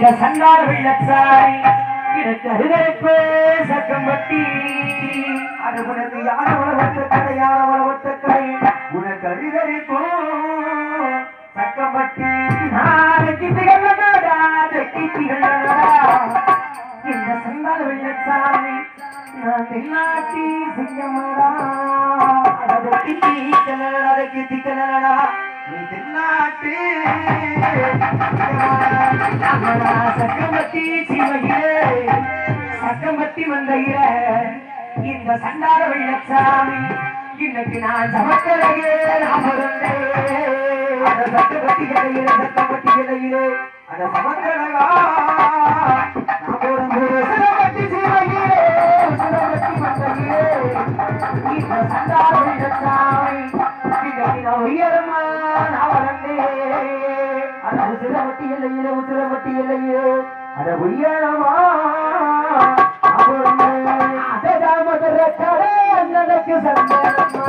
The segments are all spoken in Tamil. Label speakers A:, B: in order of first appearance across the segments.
A: இந்த சண்டால வெள்ளச்சாரி எனக்கு அருகருப்பு சக்கம்பட்டி அது உனக்கு யார உலகத்த கடை யார உலகத்த கடை உனக்கு அருகருப்பும் சக்கம்பட்டி இந்த சண்டால வெள்ளச்சாரி நான் தென்னாட்டி சிங்கமடா அதை திக்கலடா நீ தென்னாட்டு சக்கம்பட்டி சிவகிலே சக்கம்பட்டி வந்தையில இந்த சண்டார வெள்ளச்சாமி இன்னைக்கு நான் சமக்கலையே நான் அந்த சக்கம்பட்டி கிடையிலே அந்த சமக்கலகா சிவகட்டி சிவகிலே சிவகட்டி வந்தையிலே இந்த சண்டார வெள்ளச்சாமி இன்னைக்கு நான் உயரமா உசிரமட்டி இல்லையோ அட உயரமா அததான் மதுர கடை அண்ணனுக்கு சந்தனமா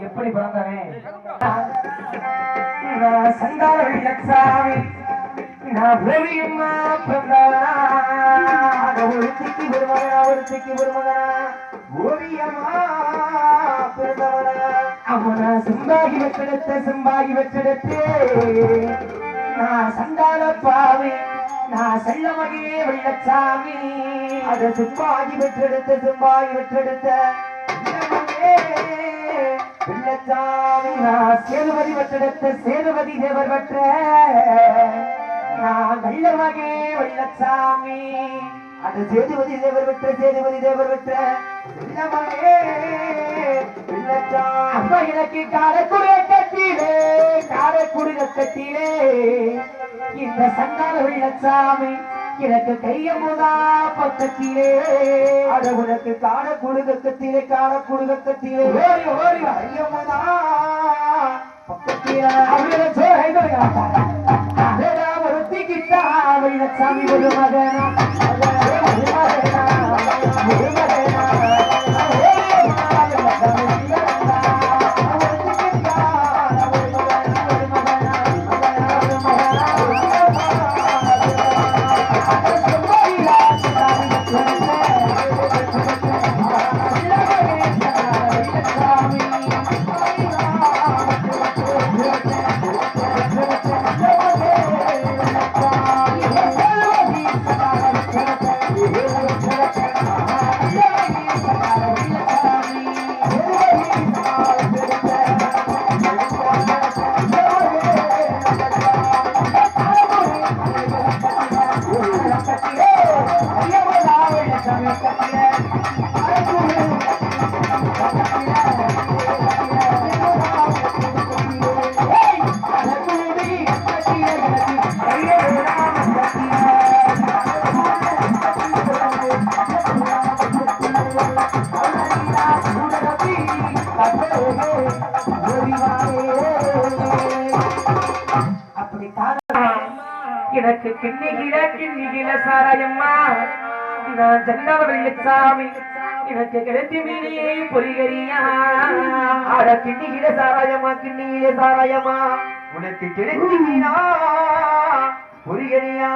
A: எப்படி பிறந்தவன் சண்டால வெள்ளச்சாமி நான் ஓவியம்மா பிறந்தவனா ஒருத்திக்கு ஒரு மகனா ஓவியமா பிறந்தவனா அவனா செம்பாகி வச்செடுத்து நான் சண்டால பாவி நான் செல்லமகே வெள்ளச்சாமி அதை செம்பாகி வெற்றெடுத்த வெள்ளச்சாமி நான் சேதுபதி வற்றெடுத்த சேதுபதி தேவர் வற்ற நான் வெள்ளமகே வெள்ளச்சாமி அது சேதுபதி தேவர் வற்ற வெள்ளமகே வெள்ளச்சாமி அப்ப எனக்கு காரைக்குடி கட்டிலே இந்த சண்டால வெள்ளச்சாமி எனக்கு கையமுதா பக்கத்திலே அட உனக்கு காண குடுகத்திலே ஓடி கையமுதா பக்கத்திலே ஒருத்திக்கிட்டா வெள்ளச்சாமி ஒரு மகனா எனக்கு கிண்ணிகில சாராயம்மா நான் சென்னவ வெள்ளச்சாமி எனக்கு கிடைத்தி மீனே பொறிகரியா அட கிண்ணிகிட சாராயமா கிண்ணிகிட சாராயமா உனக்கு கிடைத்தி மீனா பொறிகரியா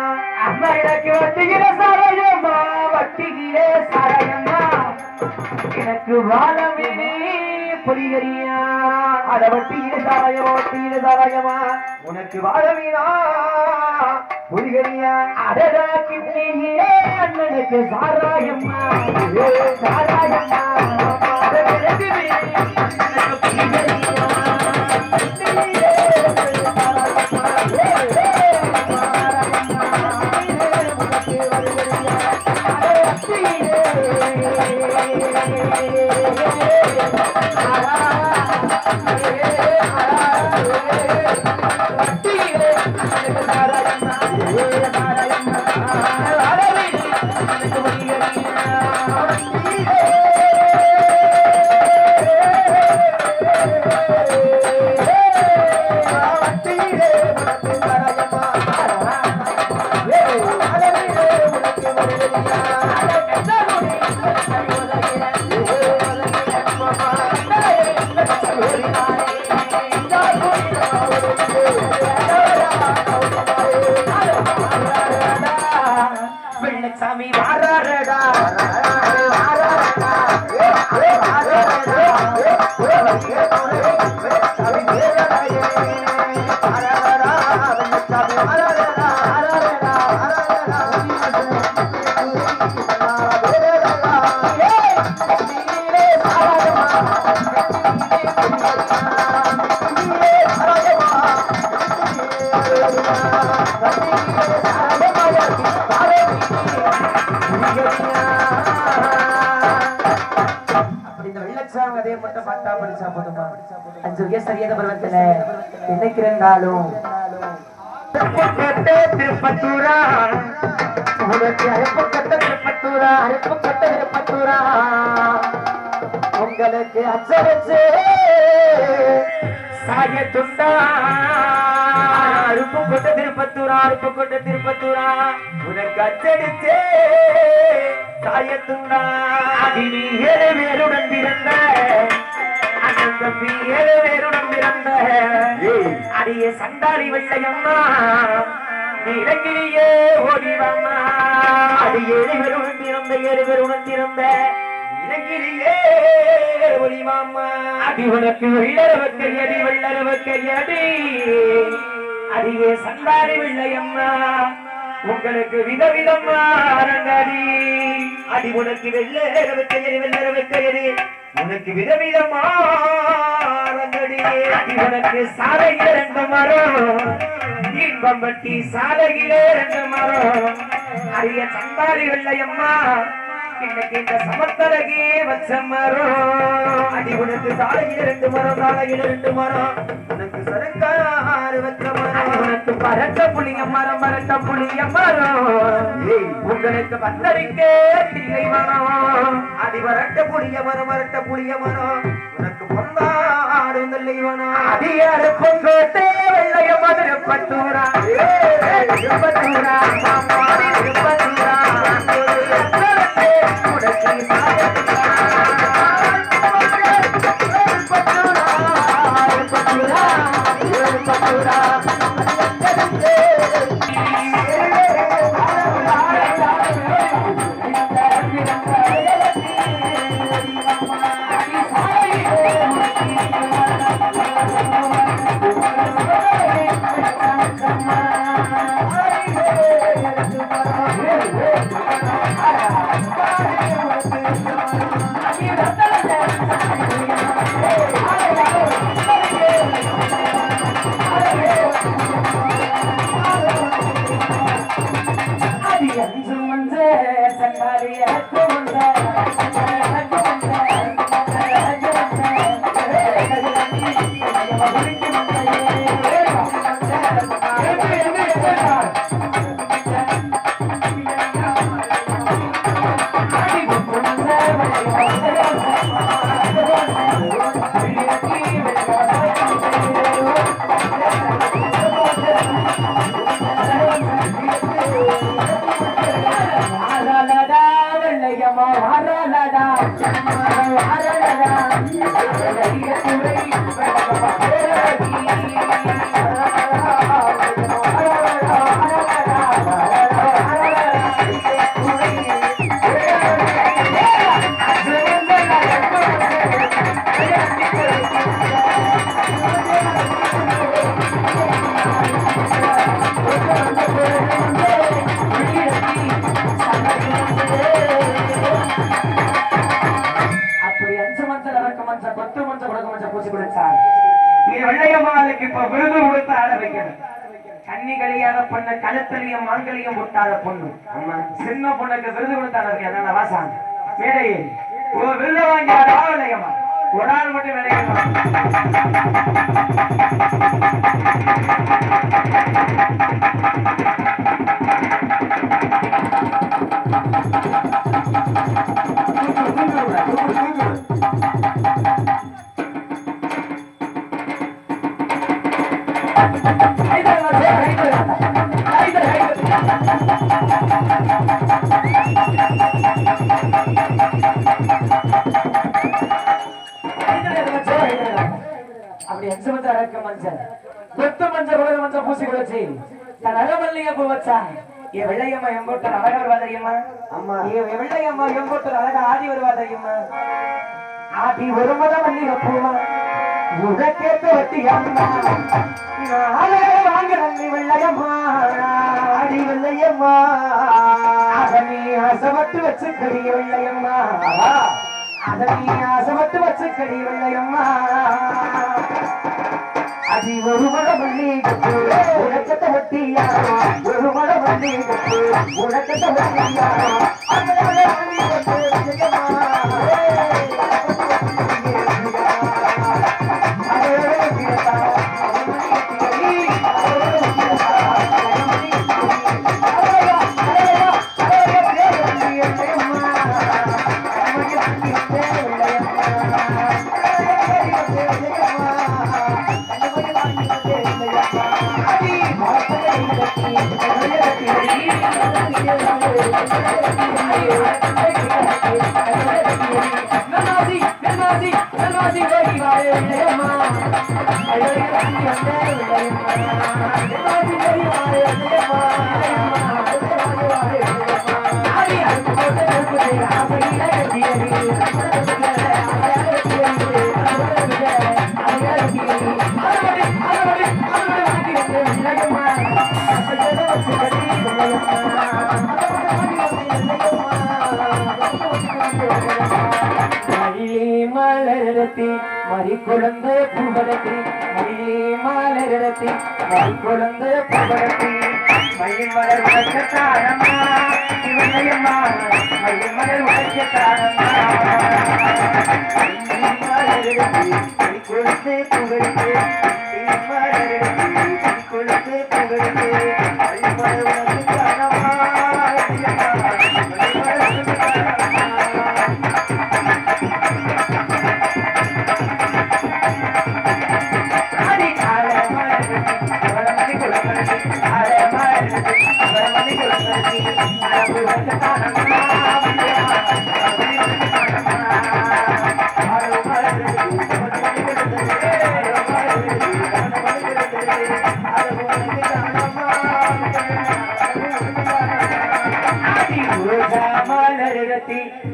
A: அம்மா எனக்கு வட்டிகிற சாராயமா வட்டிகிற சாராயமா எனக்கு வாழ மீனே பொறிகரியா அட வட்டிகிற சாராயமா உனக்கு வாழ மீனா பொறிகரியா அடடா கிண்ணிகிற அண்ணனுக்கு சாராயம்மா சாராயம்மா வெள்ளச்சாமி வாராரடா அதே மட்டும் பார்த்தா படிச்சா போதுமா 5 வயசு சரியாத பருவத்துல நினைக்கிறேன்னாலும் திருப்பத்தூரா உனக்கு அருப்புக்கட்ட திருப்பத்தூரா உங்களுக்கு அச்சரிச்சு சாய துண்டா அருப்புக்கொட்ட திருப்பத்தூரா உனக்கு அச்சடிச்சு சாயத்துண்டா அடி நீ 7 பேருடன் பிறந்த அண்ணன் தம்பி 7 பேருடன் பிறந்த அடிய சண்டாளி வெள்ளையம்மா நீ இலக்கிலேயே ஓடிவம்மா அடி 7 பேருடன் பிறந்த இலக்கிலேயே ஓடிவாம்மா அடி உனக்கு வெள்ளரவ கையடி அடியே சண்டாளி வெள்ளையம்மா உங்களுக்கு விதவிதமா அரங்கடி அடி உனக்கு வெள்ளரவ கையடி உனக்கு விதவிதமா அரங்கடி அடி உனக்கு சாலையில 2 மரம் இன்பம்பட்டி சாலையிலே 2 மரம் அரிய சண்டாளி வெள்ளையம்மா இன்னைக்கு இந்த சமத்தலகே வச்ச மரம் அடி உனக்கு சாலையில 2 மரம் உனக்கு சரக்காரு வச்ச மரம் உனக்கு பரட்ட புளிய மரம் உங்களுக்கு பந்தரிக்கே தில்லை மரம் அடி வரட்ட புளிய மரம் உனக்கு பொந்தாடும் தில்லை மரம் அடியாறு பொங்கோட்டே வெள்ளைய மதுரை பட்டூரா வெள்ளையம்மா வரலடா வரலடா வெள்ளையம்மாளுக்கு இப்ப விருது கொடுத்து ஆட வைக்கணும். கண்ணி கழியாத பொண்ணு கழுத்தலியும் மாங்கலியும் முட்டாத பொண்ணு சின்ன பொண்ணுக்கு விருது கொடுத்து ஆட வைக்க வாசாங்க மேடையே விருது வாங்கி ஆடா வெள்ளையம்மா ஒரு ஆள் மட்டும் வெள்ளையம்மா வெள்ளையம்மா எங்கோட்டு அழகா வருவா தெரியுமா? வெள்ளையம்மா எங்கோட்டு அழகா ஆடி வருவா தெரியுமா? ஆடி வருமத மல்லிகை பூமா உனக்கேற்ற வட்டியம்மா வாங்க நன்றி வெள்ளையம்மா ஆடி வெள்ளையம்மா அத நீ ஆசைப்பட்டு வச்சுக்கடி வெள்ளையம்மா அத நீ ஆசைப்பட்டு வச்சுக்கடி வெள்ளையம்மா அதி ஒரு மழை மல்லி உனக்கத்த வட்டியா ஒரு மழை மல்லி உனக்கத்த வட்டியா மறி குழந்தை பூவரத்தி மல்லி மாலரத்தி மறி குழந்தை பூவரத்தி மயில் மலர் உலகத்தாரம்மா வெள்ளையம்மா மயில் மலர் உலகத்தாரம்மா மறி குழந்தை பூவரத்தி மலரத்தி குழந்தை பூவரத்தி மயில் மலர் உலகத்தாரம்மா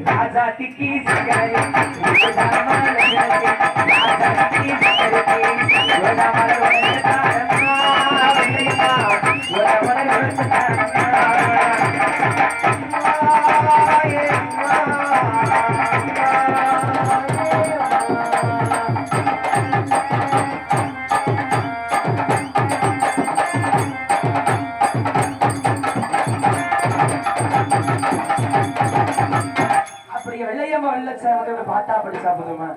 A: आजादी की பாட்டா படிச்சா போதுமா?